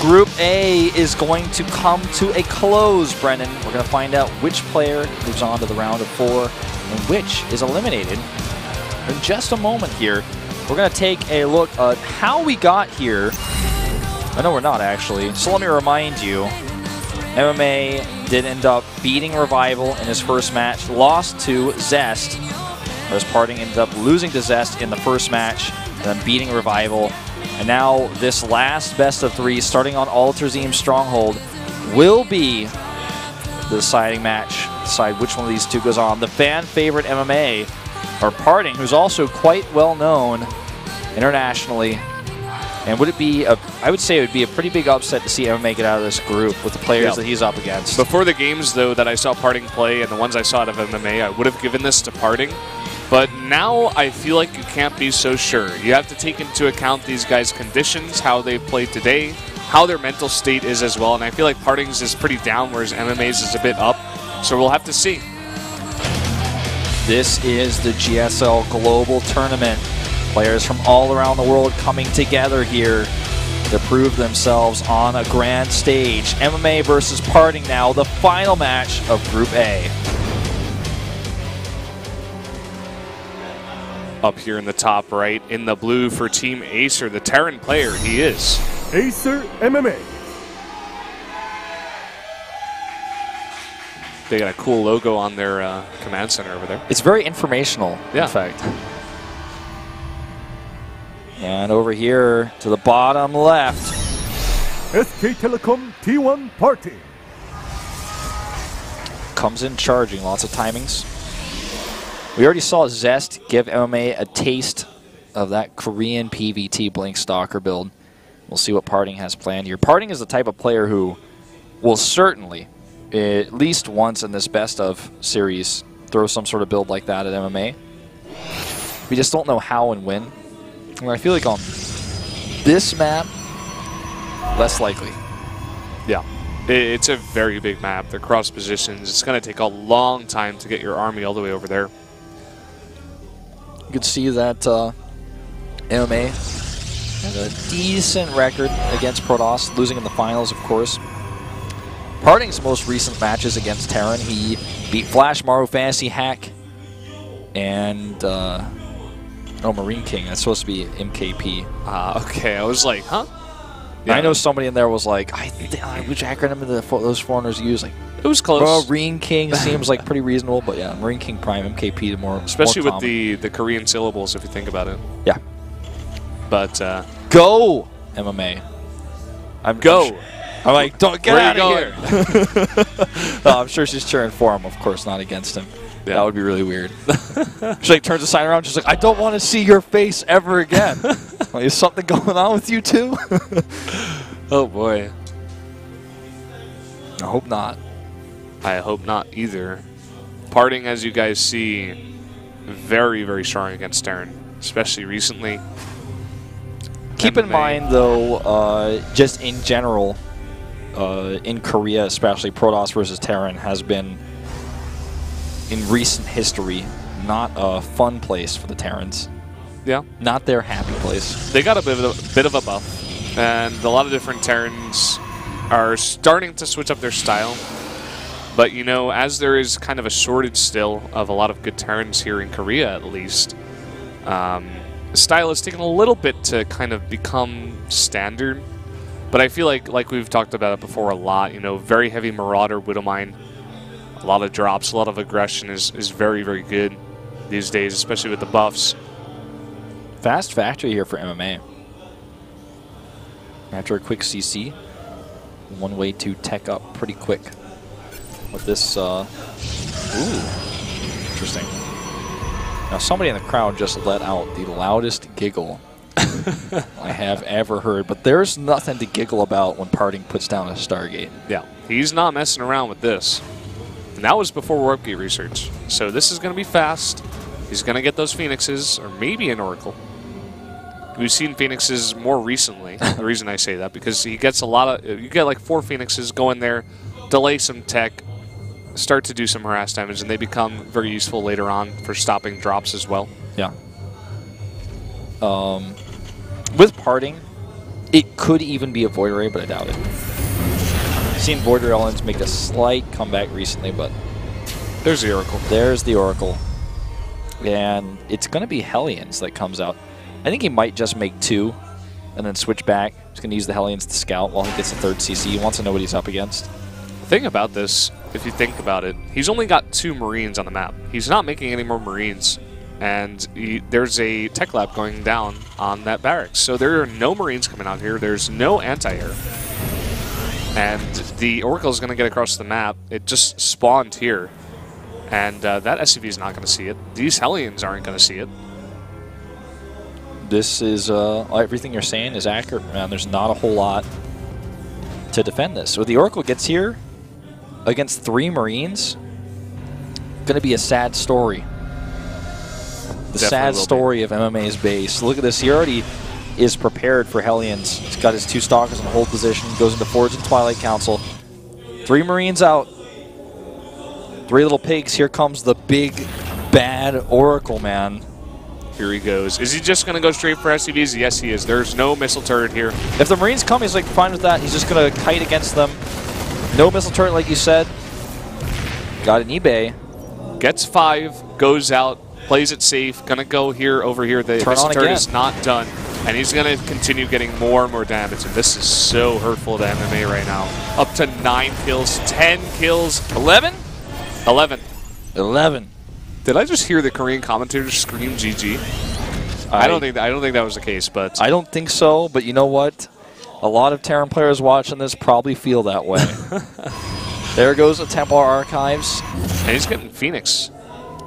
Group A is going to come to a close, Brennan. We're going to find out which player moves on to the round of 4 and which is eliminated in just a moment here. We're going to take a look at how we got here. I know we're not, actually. So let me remind you, MMA did end up beating Revival in his first match, lost to Zest, whereas Parting ended up losing to Zest in the first match, and then beating Revival. And now this last best of 3, starting on Alterzim's Stronghold, will be the deciding match. Decide which one of these two goes on. The fan favorite MMA, or Parting, who's also quite well known internationally. And would it be I would say it would be a pretty big upset to see MMA get out of this group with the players that he's up against. Before the games, though, that I saw Parting play and the ones I saw out of MMA, I would have given this to Parting. But now I feel like you can't be so sure. You have to take into account these guys' conditions, how they've played today, how their mental state is as well. And I feel like Parting's is pretty down, whereas MMA's is a bit up. So we'll have to see. This is the GSL Global Tournament. Players from all around the world coming together here to prove themselves on a grand stage. MMA versus Parting now, the final match of Group A. Up here in the top right, in the blue for Team Acer, the Terran player, he is Acer MMA. They got a cool logo on their command center over there. It's very informational, in fact. And over here to the bottom left, SK Telecom T1 Party. Comes in charging, lots of timings. We already saw Zest give MMA a taste of that Korean PVT Blink Stalker build. We'll see what Parting has planned here. Parting is the type of player who will certainly, at least once in this best of series, throw some sort of build like that at MMA. We just don't know how and when. I feel like on this map, less likely. Yeah, it's a very big map. They're cross positions. It's going to take a long time to get your army all the way over there. You can see that MMA has a decent record against Protoss, losing in the finals, of course. Parting's most recent matches against Terran, he beat Flash, Maru, Fantasy Hack, and Marine King. That's supposed to be MKP. Okay, I was like, huh? Yeah. I know somebody in there was like, which acronym did those foreigners use? Like, it was close. Marine King seems like pretty reasonable, but yeah, Marine King Prime, MKP, the more especially more with the Korean syllables, if you think about it. Yeah. But go MMA. I'm like, don't get out of here. I'm sure she's cheering for him, of course, not against him. Yeah. That would be really weird. She like turns the sign around. She's like, I don't want to see your face ever again. Like, is something going on with you too? Oh boy. I hope not. I hope not either. Parting, as you guys see, very, very strong against Terran, especially recently. Keep in mind, though, just in general, in Korea, especially, Protoss versus Terran has been, in recent history, not a fun place for the Terrans. Yeah. Not their happy place. They got a bit of a buff, and a lot of different Terrans are starting to switch up their style. But, you know, as there is kind of a shortage still of a lot of good Terrans here in Korea, at least, style has taken a little bit to kind of become standard. But I feel like we've talked about it before a lot, you know, very heavy Marauder, Widowmine, a lot of drops, a lot of aggression is very, very good these days, especially with the buffs. Fast factory here for MMA. After a quick CC, one way to tech up pretty quick with this. Ooh, interesting. Now somebody in the crowd just let out the loudest giggle I have ever heard, but there's nothing to giggle about when Parting puts down a Stargate. Yeah, he's not messing around with this. And that was before Warp Gate research. So this is going to be fast. He's going to get those Phoenixes, or maybe an Oracle. We've seen Phoenixes more recently. The reason I say that, because he gets a lot of, you get like 4 Phoenixes, go in there, delay some tech, start to do some harass damage, and they become very useful later on for stopping drops as well. Yeah. With Parting, It could even be a Void Ray, but I doubt it. I've seen Void Ray Hellions make a slight comeback recently, but... There's the Oracle. There's the Oracle. And it's going to be Hellions that comes out. I think he might just make 2 and then switch back. He's going to use the Hellions to scout while he gets the 3rd CC. He wants to know what he's up against. The thing about this, if you think about it, he's only got 2 Marines on the map. He's not making any more Marines. And there's a tech lab going down on that barracks. So there are no Marines coming out here. There's no anti-air. And the Oracle is going to get across the map. It just spawned here. And that SCV is not going to see it. These Hellions aren't going to see it. This is, everything you're saying is accurate, man. There's not a whole lot to defend this. So the Oracle gets here against 3 Marines. Going to be a sad story. The sad story of MMA's base. Look at this. He already is prepared for Hellions. He's got his 2 Stalkers in hold position. Goes into Forge and Twilight Council. 3 Marines out. 3 little pigs. Here comes the big, bad Oracle, man. Here he goes. Is he just going to go straight for SCVs? Yes, he is. There's no missile turret here. If the Marines come, he's like fine with that. He's just going to kite against them. No missile turret, like you said. Got an eBay. Gets 5, goes out. Plays it safe, gonna go here, over here. The missile turret is not done, and he's gonna continue getting more and more damage. And this is so hurtful to MMA right now. Up to 9 kills, 10 kills, 11? 11. 11. Did I just hear the Korean commentator scream GG? I don't think that was the case, but I don't think so. But you know what? A lot of Terran players watching this probably feel that way. There goes the Templar Archives, and he's getting Phoenix.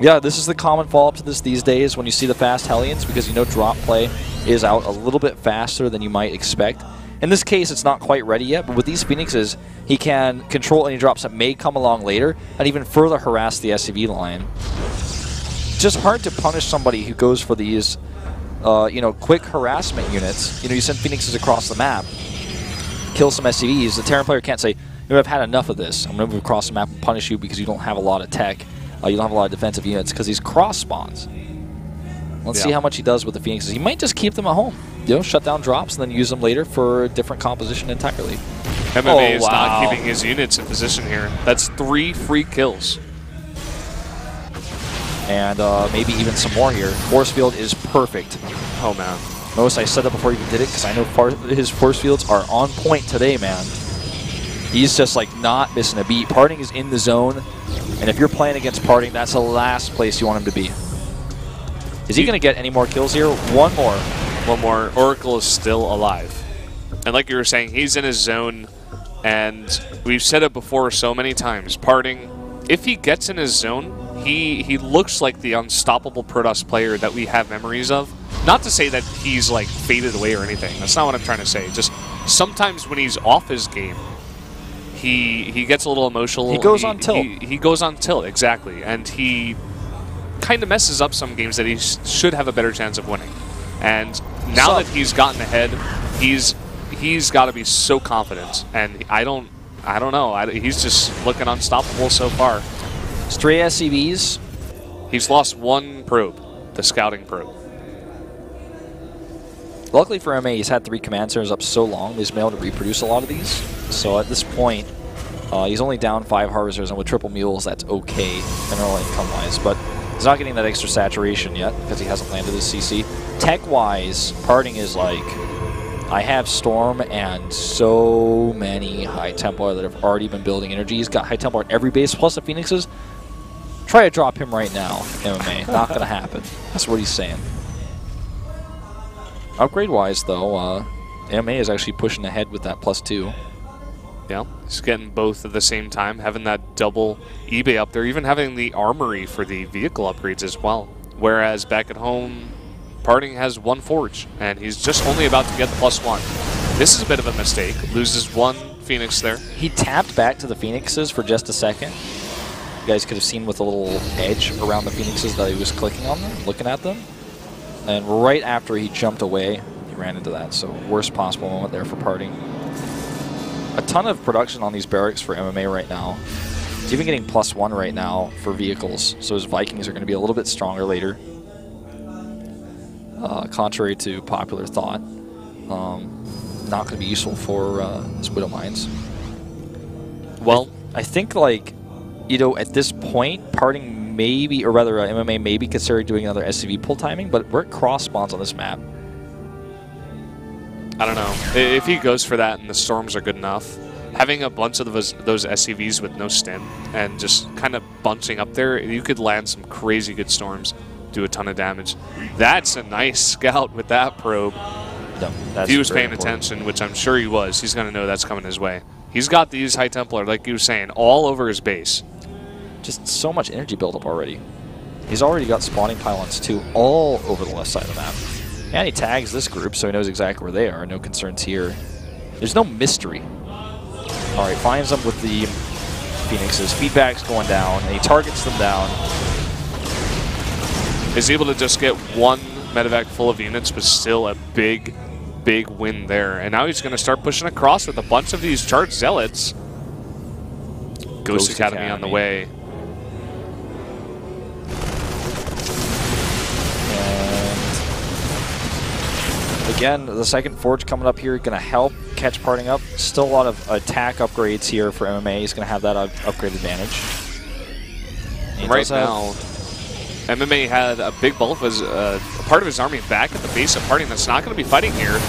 Yeah, this is the common follow-up to this these days when you see the fast Hellions, because you know drop play is out a little bit faster than you might expect. In this case, it's not quite ready yet, but with these Phoenixes, he can control any drops that may come along later and even further harass the SCV line. Just hard to punish somebody who goes for these, you know, quick harassment units. You know, you send Phoenixes across the map, kill some SCVs. The Terran player can't say, you know, I've had enough of this. I'm going to move across the map and punish you because you don't have a lot of tech. You don't have a lot of defensive units because he's cross spawns. Let's see how much he does with the Phoenixes. He might just keep them at home. You know, shut down drops and then use them later for a different composition entirely. MMA is not keeping his units in position here. That's 3 free kills. And maybe even some more here. Force field is perfect. Oh, man. Notice I said that before he even did it because I know his force fields are on point today, man. He's just like not missing a beat. Parting is in the zone. And if you're playing against Parting, that's the last place you want him to be. Is he going to get any more kills here? One more. One more. Oracle is still alive. And like you were saying, he's in his zone. And we've said it before so many times. Parting, if he gets in his zone, he looks like the unstoppable Protoss player that we have memories of. Not to say that he's like faded away or anything. That's not what I'm trying to say. Just sometimes when he's off his game, he gets a little emotional. He goes on tilt. He goes on tilt, exactly. And he kind of messes up some games that he should have a better chance of winning. And now that he's gotten ahead, he's got to be so confident. And I don't know. He's just looking unstoppable so far. Stray SCVs. He's lost 1 probe, the scouting probe. Luckily for MA, he's had 3 command centers up so long, he's been able to reproduce a lot of these. So at this point, he's only down 5 harvesters, and with triple mules, that's okay, general income-wise. But he's not getting that extra saturation yet because he hasn't landed his CC. Tech-wise, Parting is like, I have Storm and so many High Templar that have already been building energy. He's got High Templar at every base, plus the Phoenixes. Try to drop him right now, MMA. Not going to happen. That's what he's saying. Upgrade-wise, though, MMA is actually pushing ahead with that +2. Yeah, he's getting both at the same time, having that double eBay up there, even having the armory for the vehicle upgrades as well. Whereas back at home, Parting has 1 forge, and he's just only about to get the +1. This is a bit of a mistake. Loses 1 Phoenix there. He tapped back to the Phoenixes for just a second. You guys could have seen with a little edge around the Phoenixes that he was clicking on them, looking at them. And right after he jumped away, he ran into that. So worst possible moment there for Parting. A ton of production on these barracks for MMA right now. He's even getting +1 right now for vehicles. So his Vikings are going to be a little bit stronger later. Contrary to popular thought. not going to be useful for his Widow Mines. Well, I think, like, you know, at this point, Parting maybe, or rather MMA maybe consider doing another SCV pull timing, but we're at cross spawns on this map. I don't know. If he goes for that and the storms are good enough, having a bunch of those SCVs with no stim and just kind of bunching up there, you could land some crazy good storms, do a ton of damage. That's a nice scout with that probe. No, that's if he was paying important. attention, which I'm sure he was, he's going to know that's coming his way. He's got these High Templar, like you were saying, all over his base. Just so much energy buildup already. He's already got spawning pylons, too, all over the left side of the map. And he tags this group, so he knows exactly where they are. No concerns here. There's no mystery. All right, finds them with the Phoenixes. Feedback's going down, and he targets them down. Is able to just get one medevac full of units, but still a big, big win there. And now he's going to start pushing across with a bunch of these charged zealots. Ghost Academy on the way. And again, the second Forge coming up here, going to help catch Parting up. Still a lot of attack upgrades here for MMA. He's going to have that upgrade advantage. Right now, MMA had a big bulk of his, part of his army back at the base of Parting that's not going to be fighting here.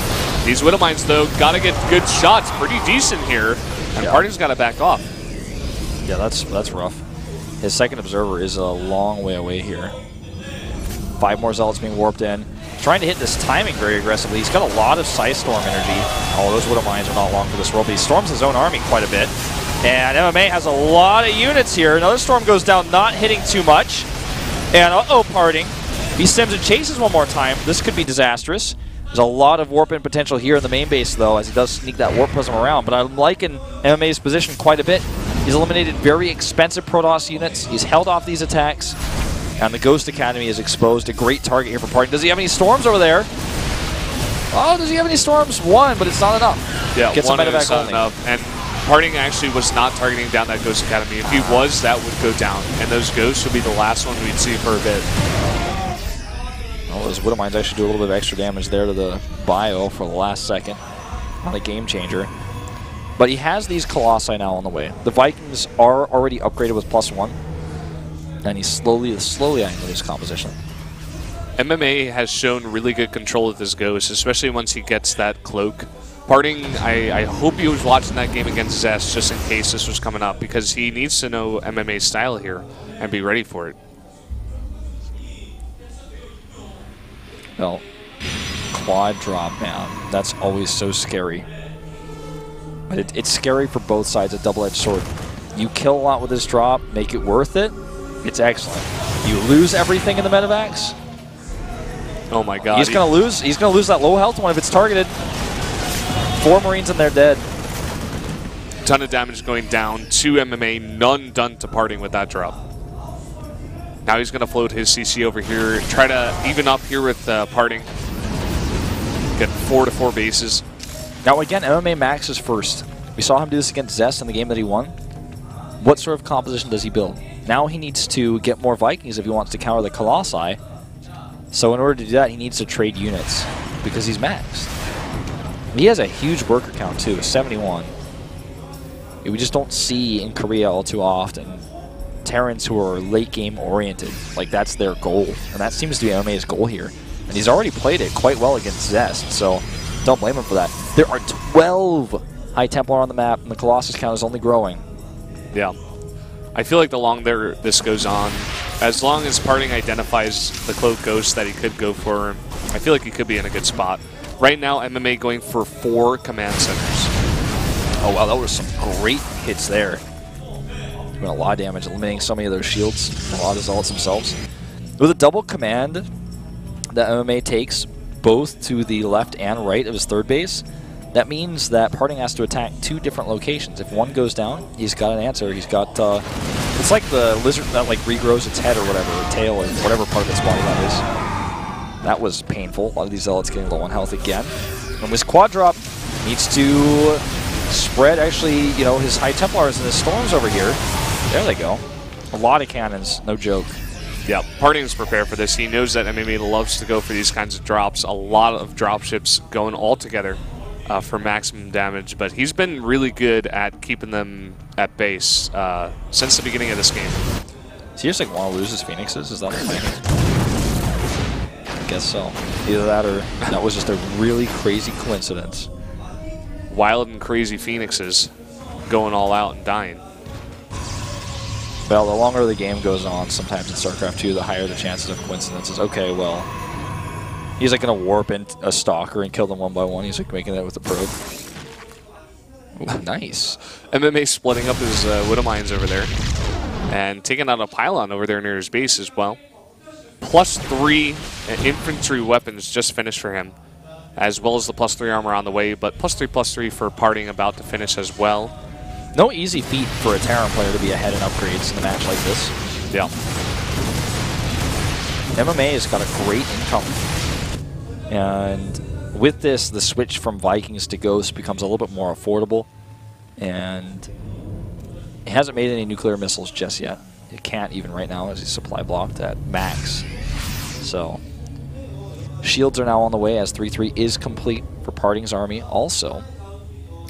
These Widow Mines, though, got to get good shots. Pretty decent here. And Parting's got to back off. Yeah, that's rough. His second Observer is a long way away here. 5 more Zealots being warped in. Trying to hit this timing very aggressively. He's got a lot of Scythe Storm energy. Oh, those Widow Mines are not long for this world, but he storms his own army quite a bit. And MMA has a lot of units here. Another Storm goes down, not hitting too much. And uh-oh, Parting. He stims and chases one more time. This could be disastrous. There's a lot of warp-in potential here in the main base, though, as he does sneak that Warp Prism around. But I'm liking MMA's position quite a bit. He's eliminated very expensive Protoss units. He's held off these attacks. And the Ghost Academy is exposed. A great target here for Parting. Does he have any storms over there? Oh, does he have any storms? One, but it's not enough. Yeah, gets one some is not only. enough. And Parting actually was not targeting down that Ghost Academy. If he was, that would go down. And those Ghosts would be the last one we'd see for a bit. Oh, those Widow Mines actually do a little bit of extra damage there to the bio for the last second. Not a game changer. But he has these Colossi now on the way. The Vikings are already upgraded with +1. And he's slowly adding to his composition. MMA has shown really good control of his Ghost, especially once he gets that cloak. Parting, I hope he was watching that game against Zest just in case this was coming up, because he needs to know MMA's style here and be ready for it. Well, quad drop, man. That's always so scary. But it's scary for both sides, a double-edged sword. You kill a lot with this drop, make it worth it, it's excellent. You lose everything in the medevacs. Oh my god. He's gonna lose that low health one if it's targeted. 4 Marines and they're dead. Ton of damage going down to MMA, none done to Parting with that drop. Now he's gonna float his CC over here, try to even up here with Parting. Get 4 to 4 bases. Now again, MMA maxes first. We saw him do this against Zest in the game that he won. What sort of composition does he build? Now he needs to get more Vikings if he wants to counter the Colossi. So in order to do that, he needs to trade units because he's maxed. He has a huge worker count too, 71. We just don't see in Korea all too often Terrans who are late game oriented. Like that's their goal, and that seems to be MMA's goal here. And he's already played it quite well against Zest, so don't blame him for that. There are 12 High Templar on the map, and the Colossus count is only growing. Yeah. I feel like the longer this goes on, as long as Parting identifies the Cloak Ghost that he could go for, I feel like he could be in a good spot. Right now, MMA going for 4 command centers. Oh wow, that was some great hits there. Doing a lot of damage, eliminating so many of those shields, a lot of Zealots themselves. With a double command that MMA takes both to the left and right of his third base, that means that Parting has to attack 2 different locations. If one goes down, he's got an answer. He's got, it's like the lizard that like regrows its head or whatever, or tail, or whatever part of its body that is. That was painful. A lot of these Zealots getting low on health again. And this quad drop needs to spread, actually, you know, his High Templars and his Storms over here. There they go. A lot of cannons, no joke. Yeah, Parting is prepared for this. He knows that MMA loves to go for these kinds of drops. A lot of dropships going all together. for maximum damage, but he's been really good at keeping them at base since the beginning of this game. Does he just like want to lose his Phoenixes? Is that the thing? I guess so. Either that or that was just a really crazy coincidence. Wild and crazy Phoenixes going all out and dying. Well, the longer the game goes on, sometimes in StarCraft 2, the higher the chances of coincidences. Okay, well, he's like going to warp in a Stalker and kill them one by one. He's like making that with the probe. Ooh, nice. MMA splitting up his Widow Mines over there and taking out a pylon over there near his base as well. +3 infantry weapons just finished for him, as well as the +3 armor on the way, but +3/+3 for partying about to finish as well. No easy feat for a Terran player to be ahead in upgrades in a match like this. Yeah. MMA has got a great income. And with this, the switch from Vikings to Ghost becomes a little bit more affordable. And it hasn't made any nuclear missiles just yet. It can't even right now as he's supply blocked at max. So shields are now on the way as 3-3 is complete for Parting's army also.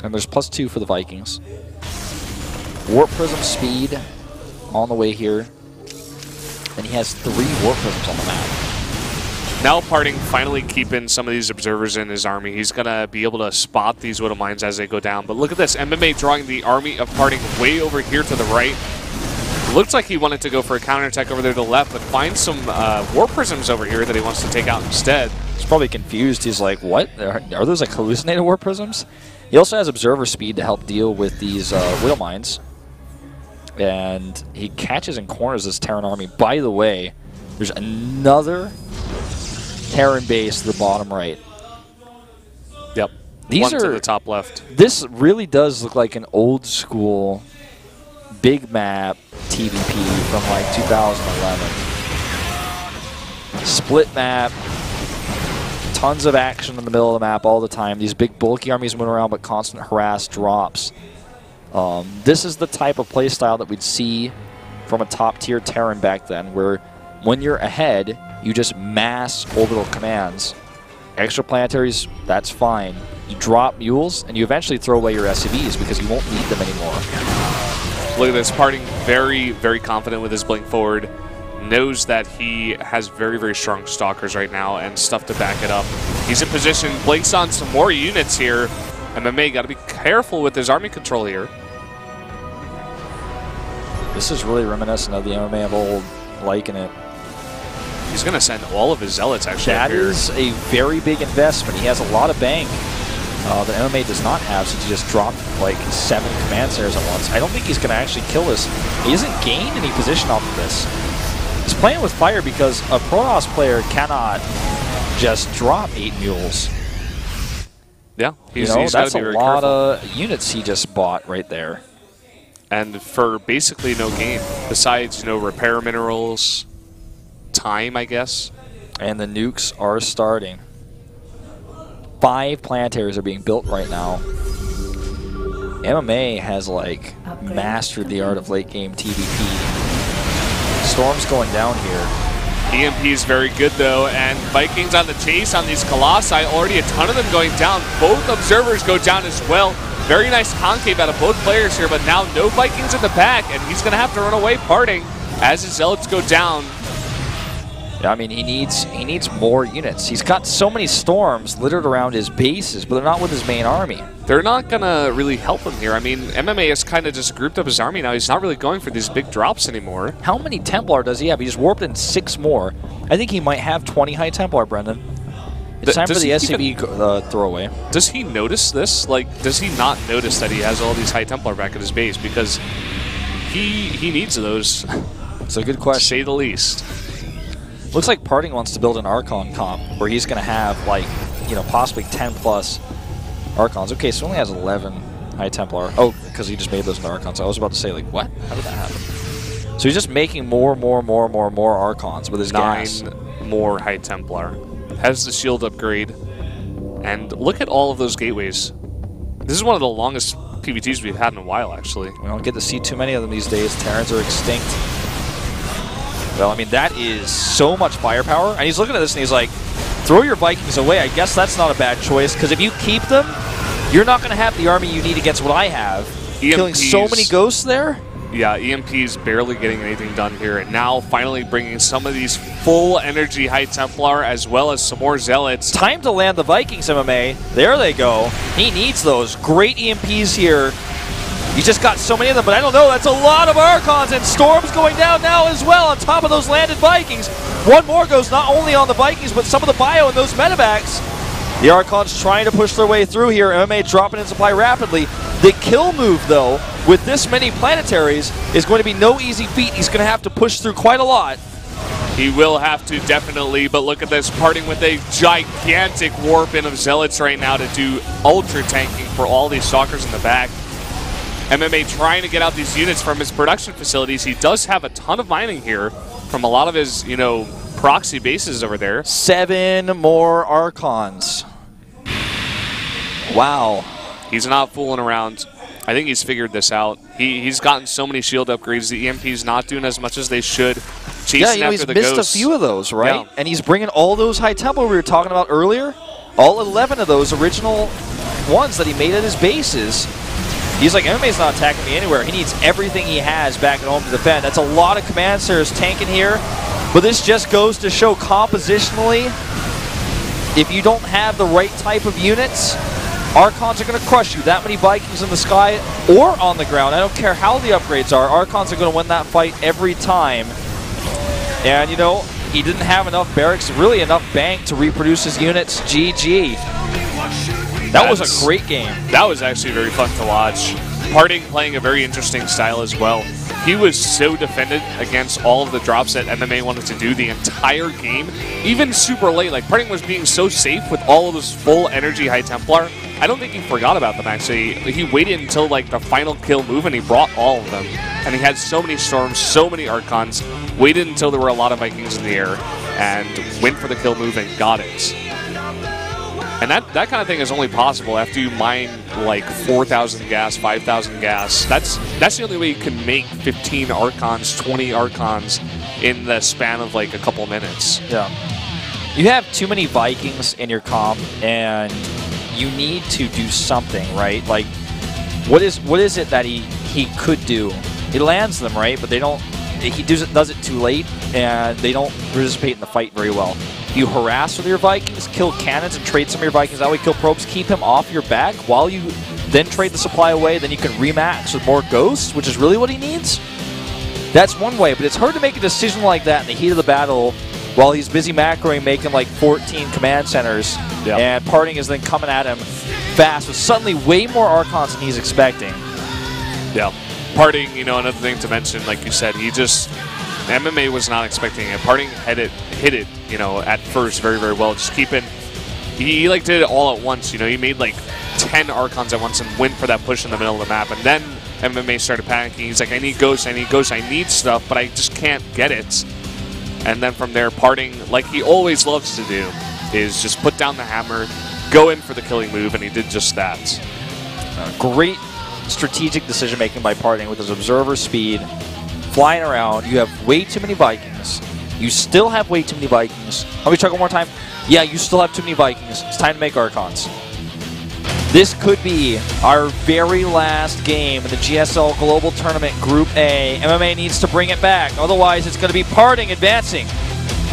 And there's +2 for the Vikings. Warp Prism speed on the way here. And he has 3 Warp Prisms on the map. Now Parting finally keeping some of these observers in his army. He's going to be able to spot these Widow Mines as they go down. But look at this. MMA drawing the army of Parting way over here to the right. Looks like he wanted to go for a counterattack over there to the left, but finds some Warp Prisms over here that he wants to take out instead. He's probably confused. He's like, what? Are those like hallucinated Warp Prisms? He also has Observer speed to help deal with these Widow Mines. And he catches and corners this Terran army. By the way, there's another Terran base to the bottom right. Yep. These One are to the top left. This really does look like an old school big map TVP from like 2011. Split map. Tons of action in the middle of the map all the time. These big bulky armies move around, but constant harass drops. This is the type of playstyle that we'd see from a top-tier Terran back then, where when you're ahead, you just mass orbital commands. Extra planetaries, that's fine. You drop mules, and you eventually throw away your SCVs because you won't need them anymore. Look at this, Parting very, very confident with his blink forward. Knows that he has very, very strong stalkers right now and stuff to back it up. He's in position, blinks on some more units here. MMA got to be careful with his army control here. This is really reminiscent of the MMA of old, liking it. He's going to send all of his zealots actually up here. That is a very big investment. He has a lot of bank that MMA does not have, since he just dropped like 7 command centers at once. I don't think he's going to actually kill this. He hasn't gained any position off of this. He's playing with fire because a Protoss player cannot just drop 8 mules. Yeah, he's that's a lot of units he just bought right there. And for basically no gain, besides repair minerals, time, I guess. And the nukes are starting. 5 planetaries are being built right now. MMA has like mastered the art of late game TVP. Storm's going down here. EMP is very good though, and Vikings on the chase on these Colossi. Already a ton of them going down. Both observers go down as well. Very nice concave out of both players here, but now no Vikings in the back, and he's going to have to run away Parting as his zealots go down. Yeah, I mean, he needs more units. He's got so many storms littered around his bases, but they're not with his main army. They're not going to really help him here. I mean, MMA has kind of just grouped up his army now. He's not really going for these big drops anymore. How many Templar does he have? He just warped in 6 more. I think he might have 20 high Templar, Brendan. It's time for the SCV throwaway. Does he notice this? Like, does he not notice that he has all these high Templar back at his base? Because he needs those. It's a good question. To say the least. Looks like Parting wants to build an Archon comp where he's going to have, like, possibly 10+ Archons. Okay, so he only has 11 high Templar. Oh, because he just made those into Archons. I was about to say, like, what? How did that happen? So he's just making more Archons with his 9 gas. more high Templar. Has the shield upgrade. And look at all of those gateways. This is one of the longest PVTs we've had in a while, actually. We don't get to see too many of them these days. Terrans are extinct. Well, I mean, that is so much firepower. And he's looking at this and he's like, throw your Vikings away. I guess that's not a bad choice, because if you keep them, You're not going to have the army you need against what I have. Killing so many ghosts there. Yeah, EMP's barely getting anything done here, and now finally bringing some of these full energy High Templar as well as some more Zealots. Time to land the Vikings, MMA. There they go. He needs those. Great EMPs here. You just got so many of them, but I don't know. That's a lot of Archons, and Storm's going down now as well on top of those landed Vikings. One more goes not only on the Vikings, but some of the bio and those medevacs. The Archons trying to push their way through here. MMA dropping in supply rapidly. The kill move, though, with this many planetaries, is going to be no easy feat. He's going to have to push through quite a lot. He will have to, definitely, but look at this, parting with a gigantic warp in of Zealots right now to do ultra tanking for all these Stalkers in the back. MMA trying to get out these units from his production facilities. He does have a ton of mining here from a lot of his, you know, proxy bases over there. 7 more Archons. Wow. He's not fooling around. I think he's figured this out. He's gotten so many shield upgrades. The EMP's not doing as much as they should. Chasing after he's the missed ghosts. a few of those, right? Yeah. And he's bringing all those High Templar we were talking about earlier. All 11 of those original ones that he made at his bases. He's like, MMA's not attacking me anywhere. He needs everything he has back at home to defend. That's a lot of command centers tanking here. But this just goes to show compositionally, if you don't have the right type of units, Archons are going to crush you. That many Vikings in the sky or on the ground. I don't care how the upgrades are. Archons are going to win that fight every time. And, you know, he didn't have enough barracks, really enough bank to reproduce his units. GG. That was a great game. That was actually very fun to watch. Parting playing a very interesting style as well. He was so defended against all of the drops that MMA wanted to do the entire game, even super late. Like, Parting was being so safe with all of those full energy High Templar. I don't think he forgot about them, actually. He waited until, like, the final kill move, and he brought all of them. And he had so many Storms, so many Archons, waited until there were a lot of Vikings in the air, and went for the kill move and got it. And that kind of thing is only possible after you mine like 4,000 gas, 5,000 gas. That's the only way you can make 15 Archons, 20 Archons in the span of like a couple minutes. Yeah. You have too many Vikings in your comp, and you need to do something, right? Like, what is it that he could do? He lands them, right? But they don't. He does it too late, and they don't participate in the fight very well. You harass with your Vikings, kill cannons, and trade some of your Vikings. That way, kill probes, keep him off your back while you then trade the supply away. Then you can remax with more ghosts, which is really what he needs. That's one way, but it's hard to make a decision like that in the heat of the battle while he's busy macroing, making like 14 command centers, and Parting is then coming at him fast with suddenly way more Archons than he's expecting. Yeah. Parting, you know, another thing to mention, like you said, MMA was not expecting it. Parting hit it, you know, at first very, very well. Just keeping, he like did it all at once, you know. He made like 10 Archons at once and went for that push in the middle of the map. And then MMA started panicking. He's like, I need ghosts, I need stuff, but I just can't get it. And then from there, Parting, like he always loves to do, is just put down the hammer, go in for the killing move, and he did just that. Great strategic decision making by Parting with his observer speed. Flying around, you have way too many Vikings. You still have way too many Vikings. Let me check one more time. Yeah, you still have too many Vikings. It's time to make Archons. This could be our very last game in the GSL Global Tournament Group A. MMA needs to bring it back. Otherwise, it's going to be Parting advancing